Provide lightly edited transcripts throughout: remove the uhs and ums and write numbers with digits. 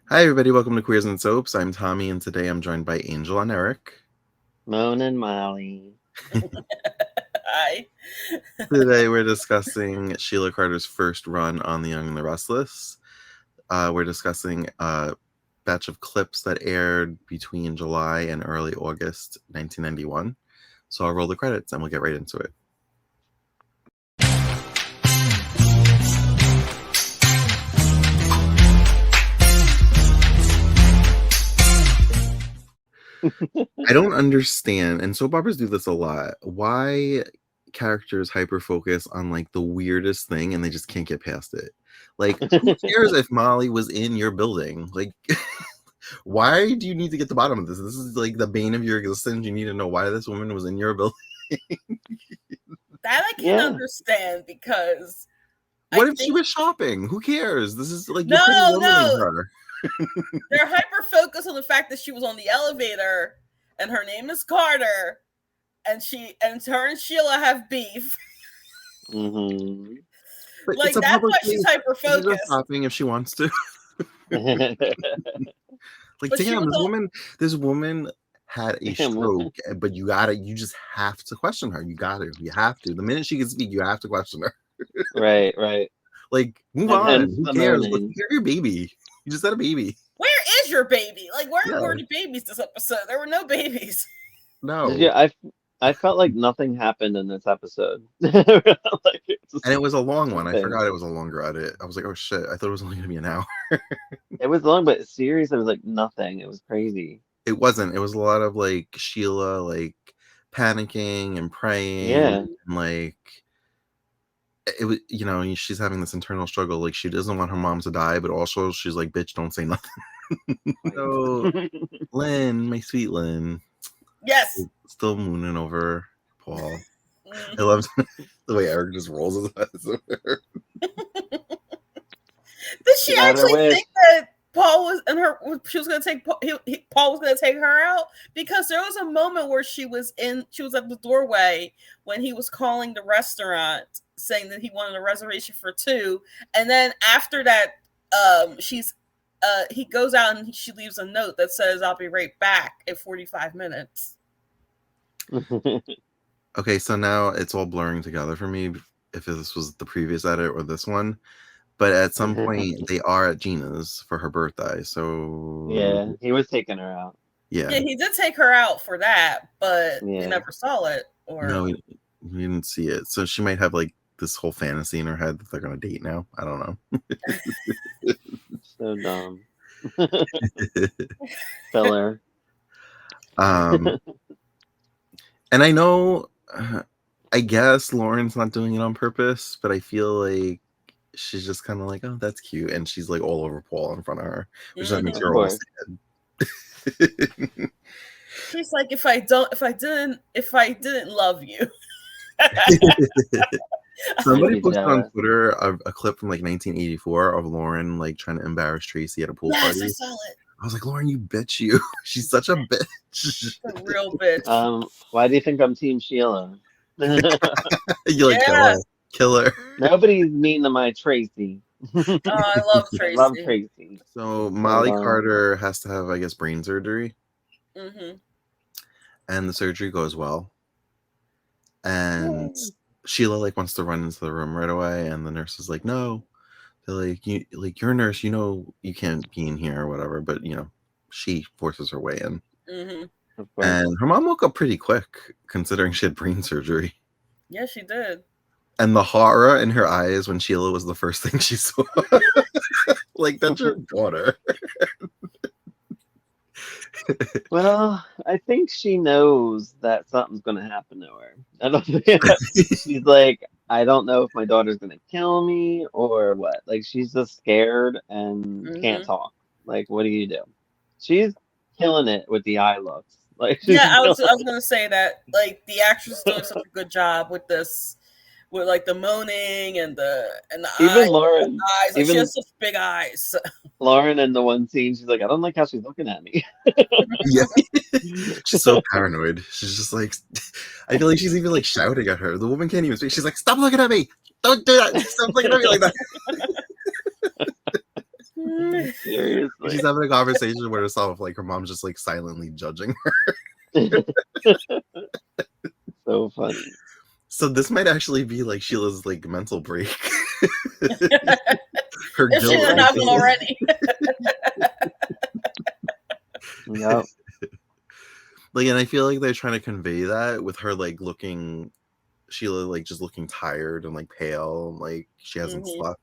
Hi, everybody. Welcome to Queers and Soaps. I'm Tommy, and today I'm joined by Angel and Eric. Moan and Molly. Hi. Today we're discussing Sheila Carter's first run on The Young and the Restless. We're discussing a batch of clips that aired between July and early August 1991. So I'll roll the credits and we'll get right into it. I don't understand, and soap operas do this a lot, why characters hyper focus on like the weirdest thing and they just can't get past it. Like, who cares if Molly was in your building? Like, why do you need to get to the bottom of this? This is like the bane of your existence. You need to know why this woman was in your building. That I can understand because what if she was shopping? Who cares? This is like no. Her. They're hyper focused on the fact that she was on the elevator and her name is Carter, and her and Sheila have beef. Mm-hmm. Like that's why she's hyper focused. Shopping if she wants to. Like, but damn, this woman had a stroke, but you just have to question her. You have to. The minute she can speak, you have to question her. Right. Like, move on. Who cares? You're your baby. You just had a baby. Where is your baby? Like, where were the babies this episode? There were no babies. No. Yeah, I felt like nothing happened in this episode. And it was a long one. I forgot it was a longer edit. I was like, oh shit, I thought it was only going to be an hour. It was long, but seriously, it was like nothing. It was crazy. It wasn't. It was a lot of like Sheila like panicking and praying. Yeah. And like, it was, she's having this internal struggle. Like, she doesn't want her mom to die, but also she's like, bitch, don't say nothing. So, Lynn, my sweet Lynn. Yes. Still mooning over Paul. I love the way Eric just rolls his eyes over. Did she actually think that Paul was in her? She was going to take Paul was going to take her out, because there was a moment where she was at the doorway when he was calling the restaurant saying that he wanted a reservation for 2, and then after that, he goes out and she leaves a note that says, "I'll be right back in 45 minutes." Okay, so now it's all blurring together for me if this was the previous edit or this one. But at some point, they are at Gina's for her birthday, so... Yeah, he was taking her out. Yeah, he did take her out for that, but we never saw it. No, we didn't see it. So she might have, like, this whole fantasy in her head that they're going to date now. I don't know. So dumb. Filler. And I know, I guess Lauren's not doing it on purpose, but I feel like she's just kind of like, oh, that's cute, and she's like all over Paul in front of her, which just makes her all sad. She's like, if I didn't love you. Somebody posted on Twitter a clip from like 1984 of Lauren like trying to embarrass Tracy at a pool party. I saw it. I was like, Lauren, you bitch, you. She's such a bitch. A real bitch. Why do you think I'm Team Sheila? You like killer. Nobody's mean to my Tracy. Oh, I love Tracy. Love Tracy. So Molly Carter has to have, I guess, brain surgery. Mm-hmm. And the surgery goes well. And Sheila like wants to run into the room right away, and the nurse is like, no. They're like, you're a nurse, you can't be in here or whatever, but she forces her way in. Mm-hmm. And her mom woke up pretty quick, considering she had brain surgery. Yeah, she did. And the horror in her eyes when Sheila was the first thing she saw. Like, that's her daughter. Well, I think she knows that something's going to happen to her. I don't think she's like, I don't know if my daughter's going to kill me or what. Like, she's just scared and can't talk. Like, what do you do? She's killing it with the eye looks. Like, yeah, I was going to say that, like, the actress is doing such a good job with this, with like the moaning and the even eyes, Lauren, eyes. Like, she has such big eyes. Lauren in the one scene, she's like, I don't like how she's looking at me. Yeah, she's so paranoid. She's just like, I feel like she's even like shouting at her. The woman can't even speak. She's like, stop looking at me! Don't do that! Stop looking at me like that! Seriously. She's having a conversation with herself, like her mom's just like silently judging her. So funny. So this might actually be like Sheila's like mental break. Her If she guilt. didn't have one already. Yep. Like, and I feel like they're trying to convey that with her like looking, Sheila like just looking tired and like pale, like she hasn't slept.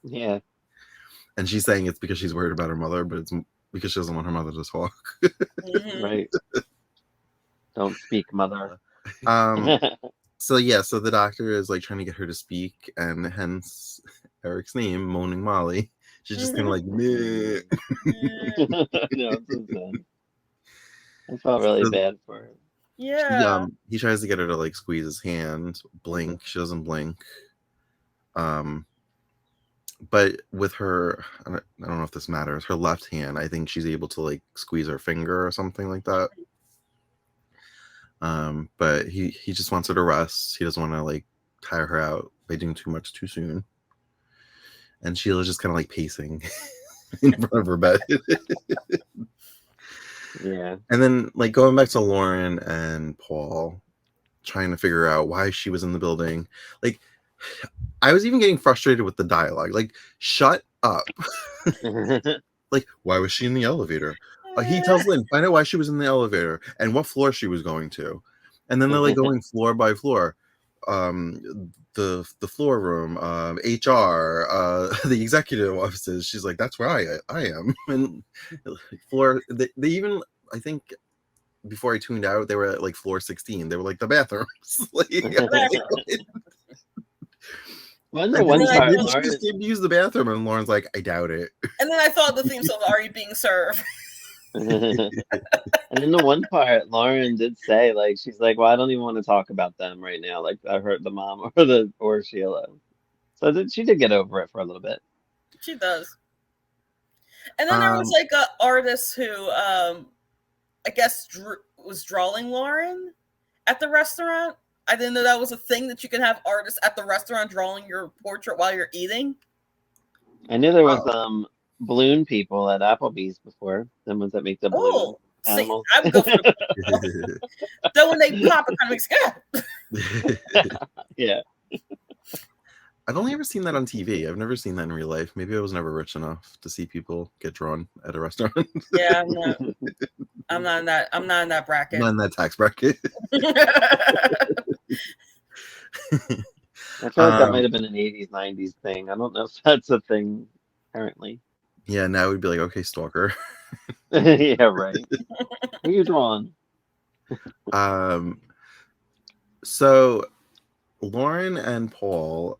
Yeah. And she's saying it's because she's worried about her mother, but it's because she doesn't want her mother to talk. Right. Don't speak, mother. So yeah, so the doctor is like trying to get her to speak, and hence Eric's name, Moaning Molly. She's just kind of like, meh. No, it's so sad. I felt really bad for her. Yeah. He tries to get her to like squeeze his hand, blink. She doesn't blink. But with her, I don't know if this matters. Her left hand, I think she's able to like squeeze her finger or something like that. But he just wants her to rest. He doesn't want to like tire her out by doing too much too soon. And Sheila's just kind of like pacing in front of her bed. Yeah. And then like going back to Lauren and Paul, trying to figure out why she was in the building. Like, I was even getting frustrated with the dialogue. Like, shut up. Like, why was she in the elevator? He tells Lynn, find out why she was in the elevator and what floor she was going to. And then they're like going floor by floor. The floor room, HR, the executive offices. She's like, that's where I am. And floor, they even, I think, before I tuned out, they were at like floor 16. They were like the bathrooms. Like, Well, the one part, maybe she just came to use the bathroom, and Lauren's like, I doubt it. And then I thought the theme song, "Are You Being Served?" And in the one part, Lauren did say, like, she's like, well, I don't even want to talk about them right now. Like, I hurt the mom or Sheila. So she did get over it for a little bit. She does. And then there was like an artist who, I guess, was drawing Lauren at the restaurant. I didn't know that was a thing, that you can have artists at the restaurant drawing your portrait while you're eating. I knew there was balloon people at Applebee's before. The ones that make the balloon animals. I would go for then when they pop, it kind of makes Yeah. I've only ever seen that on TV. I've never seen that in real life. Maybe I was never rich enough to see people get drawn at a restaurant. Yeah, I'm not in that bracket. I'm not in that tax bracket. I feel like that might have been an 80s, 90s thing. I don't know if that's a thing currently. Yeah, now we'd be like, okay, stalker. Yeah, right. Who are you drawing? So Lauren and Paul,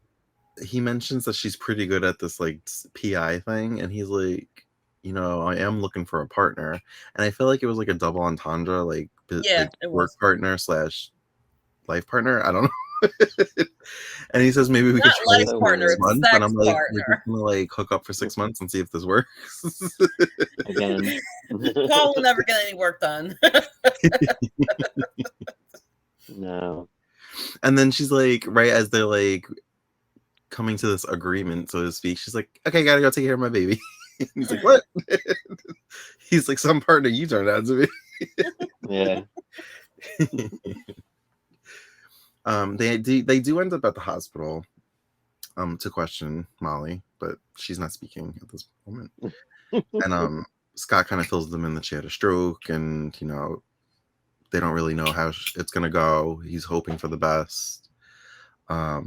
he mentions that she's pretty good at this like PI thing, and he's like, you know, I am looking for a partner. And I feel like it was like a double entendre, like, yeah, like work partner / life partner. I don't know. And he says maybe we could try life partner, for 6 months. And I'm like, partner. we're just gonna like hook up for 6 months and see if this works. Again. Paul will never get any work done. No. And then she's like, right as they're like coming to this agreement, so to speak, she's like, okay, gotta go take care of my baby. He's like, what? He's like, some partner you turned out to be. Yeah. They do end up at the hospital to question Molly, but she's not speaking at this moment. And Scott kind of fills them in that she had a stroke, and you know, they don't really know how it's gonna go. He's hoping for the best. I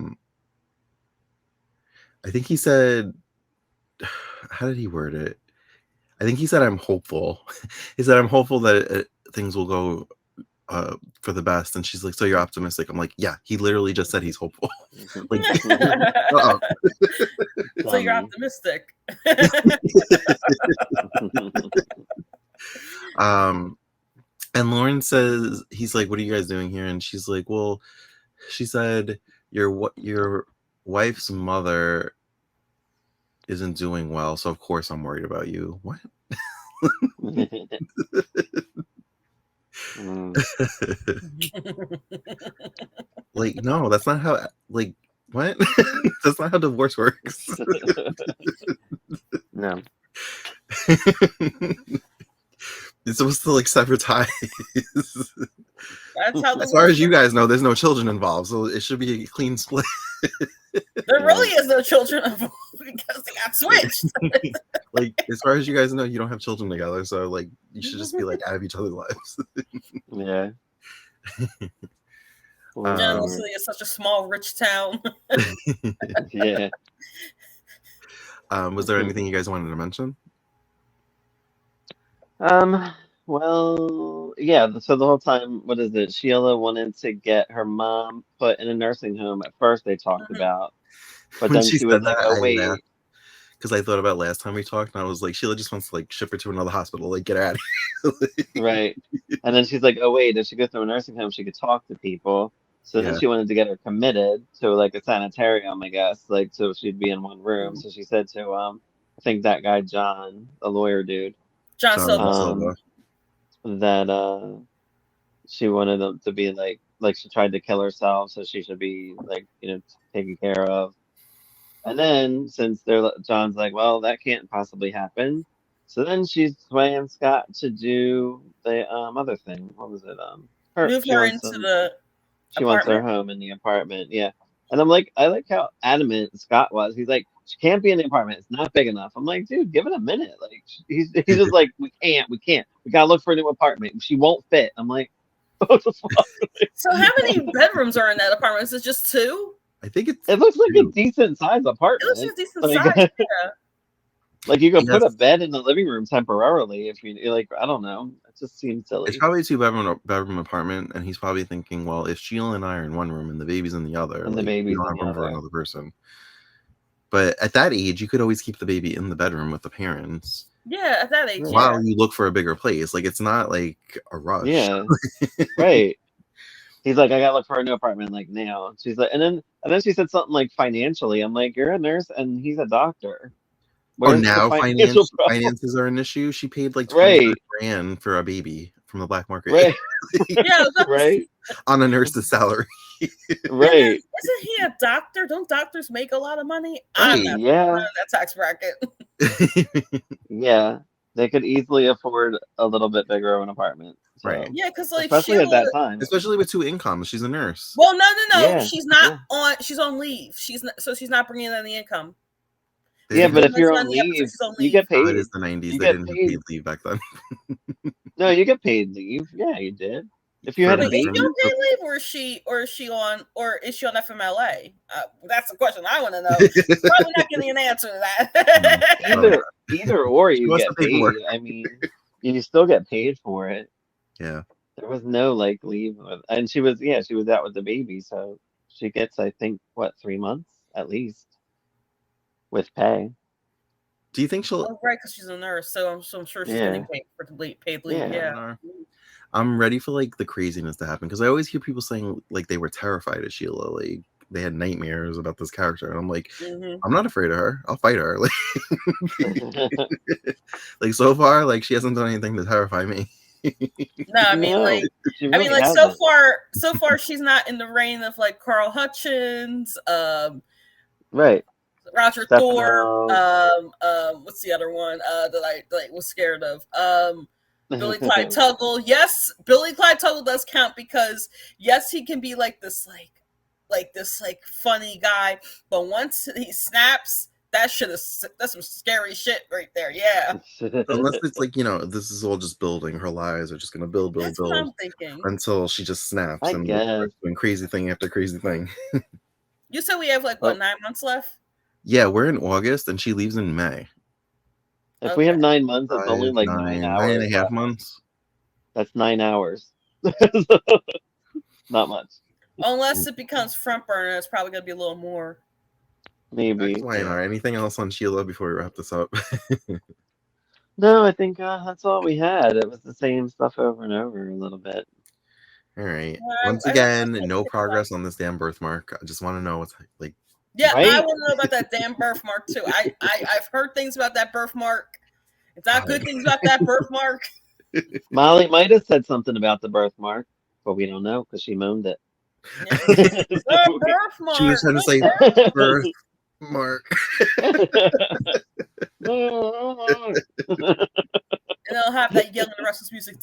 think he said, how did he word it? I think he said, I'm hopeful. He said, I'm hopeful that things will go for the best. And she's like, so you're optimistic? I'm like, yeah, he literally just said he's hopeful. Like, so you're optimistic. And Lauren says, he's like, what are you guys doing here? And she's like, well, she said, your wife's mother isn't doing well, so of course I'm worried about you. What? Like, no, that's not how, like, what? That's not how divorce works. No, No. It's supposed to like sever ties. That's how the As far as you works. guys know, there's no children involved, so it should be a clean split. There really is no children involved because they got switched. Like, as far as you guys know, you don't have children together, so like you should just be like out of each other's lives. Yeah. General City is such a small, rich town. Yeah. Was there anything you guys wanted to mention? Well, yeah, so the whole time, what is it? Sheila wanted to get her mom put in a nursing home at first they talked about, but When then she she was said like, that, oh I wait, laughed because I thought about last time we talked, and I was like, Sheila just wants to like ship her to another hospital, like get her out of here. right. And then she's like, oh wait, if she goes to a nursing home, she could talk to people. So then Yeah. she wanted to get her committed to like a sanitarium, I guess, like so she'd be in one room. So she said to I think that guy John, the lawyer dude, John Silva. Silva. that she wanted them to be like she tried to kill herself, so she should be like taken care of. And then since John's like, well, that can't possibly happen. So then she's swaying Scott to do the other thing. What was it? Move her into the she wants her apartment. home in the apartment. Yeah. And I'm like, I like how adamant Scott was. He's like, she can't be in the apartment. It's not big enough. I'm like, dude, give it a minute. Like he's just like, we can't. We gotta look for a new apartment. She won't fit. I'm like, what the fuck? So how many bedrooms are in that apartment? Is it just 2? I think it looks like two. a decent size apartment. It looks like a decent Like- size. Yeah. Like you could Yes. put a bed in the living room temporarily if you like. I don't know. It just seems silly. It's probably a 2-bedroom apartment, and he's probably thinking, well, if Sheila and I are in one room and the baby's in the other, And the like, we baby's don't in have the room for other. another person. But at that age, you could always keep the baby in the bedroom with the parents Yeah, at that age. Yeah. while you look for a bigger place. Like, it's not like a rush. Yeah, right. He's like, I gotta look for a new apartment like now. She's like, and then she said something like financially. I'm like, you're a nurse and he's a doctor. Oh, Where's the now financial problem? finances are an issue. She paid like Right. 20 grand for a baby from the black market Right, Yeah, right, on a nurse's salary. right. Isn't he a doctor? Don't doctors make a lot of money? I'm Right. not Yeah, in that tax bracket. yeah. They could easily afford a little bit bigger of an apartment. So. Right. Yeah, because like Especially at that time. Especially with 2 incomes. She's a nurse. Well, no. Yeah, She's not yeah. on. She's on leave. She's not bringing in any income. Yeah, but if That's you're not on the episode, leave, she's on you get Oh, paid. it is the 90s. You They get didn't have paid. paid leave back then. No, you get paid leave. Yeah, you did. If you had a Wait, is baby, she on paid leave, or is she on FMLA? That's the question I want to know. Probably not getting an answer to that. either or you wants get the paperwork. paid. I mean, you still get paid for it. Yeah. There was no like leave, and she was out with the baby, so she gets I think 3 months at least with pay. Do you think she'll? Oh, right, because she's a nurse, so I'm sure she's Yeah. getting paid for paid leave. Yeah. I'm ready for like the craziness to happen because I always hear people saying like they were terrified of Sheila, like they had nightmares about this character, and I'm like, I'm not afraid of her. I'll fight her. Like so far, like she hasn't done anything to terrify me. No, I mean No, like she I mean, really like hasn't. so far, she's not in the reign of like Carl Hutchins, Right. Roger Stefano. Thorpe, what's the other one that I was scared of? Billy Clyde Tuggle. Yes, Billy Clyde Tuggle does count because yes, he can be like this funny guy, but once he snaps, that's some scary shit right there. Yeah, Unless it's like this is all just building. Her lies are just gonna build that's what I'm thinking. until she just snaps I and guess. starts doing crazy thing after crazy thing. You said we have like what 9 months left? Yeah, we're in August and she leaves in May. If we have 9 months, it's 5, only like 9 hours. 9.5 months. That's 9 hours. Not much. Unless it becomes front burner, it's probably gonna be a little more. Maybe. Explain, or anything else on Sheila before we wrap this up? No, I think that's all we had. It was the same stuff over and over a little bit. All right. Well, Once I again, think no it's progress on this damn birthmark. I just want to know what's like. Yeah, Right? I want to know about that damn birthmark too. I've heard things about that birthmark. It's not good things about that birthmark. Molly might have said something about the birthmark, but we don't know because she moaned it. The birthmark. She was trying to say birth Mark. And they'll have that Young and the Restless music.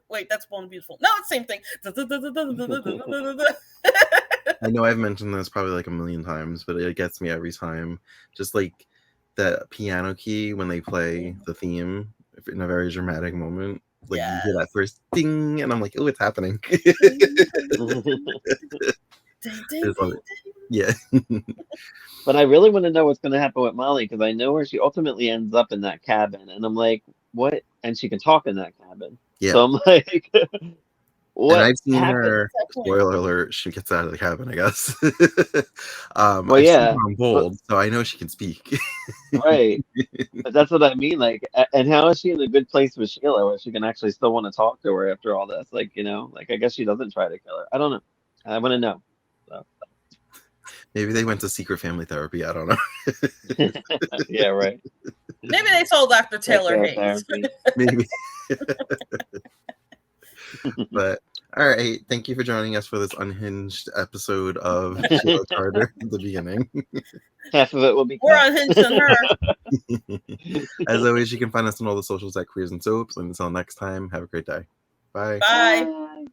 Wait, that's Born Beautiful. No, it's the same thing. I know I've mentioned this probably like a million times, but it gets me every time. Just like that piano key when they play the theme in a very dramatic moment. Like you hear that first ding, and I'm like, oh, it's happening. Yeah. But I really want to know what's going to happen with Molly because I know where she ultimately ends up in that cabin, and I'm like, what? And she can talk in that cabin. Yeah. So I'm like, what? And I've seen happened? her. Spoiler alert: she gets out of the cabin, I guess. Well, I've yeah, seen her on Bold, so I know she can speak. right. But that's what I mean. Like, and how is she in a good place with Sheila where she can actually still want to talk to her after all this? Like, like I guess she doesn't try to kill her. I don't know. I want to know. So. Maybe they went to secret family therapy. I don't know. Yeah, right. Maybe they told Dr. Taylor Hayes. Maybe. But all right, thank you for joining us for this unhinged episode of Sheila Carter at the beginning. Half of it will be. We're unhinged on her. As always, you can find us on all the socials at Queers and Soaps. And until next time, have a great day. Bye. Bye. Bye.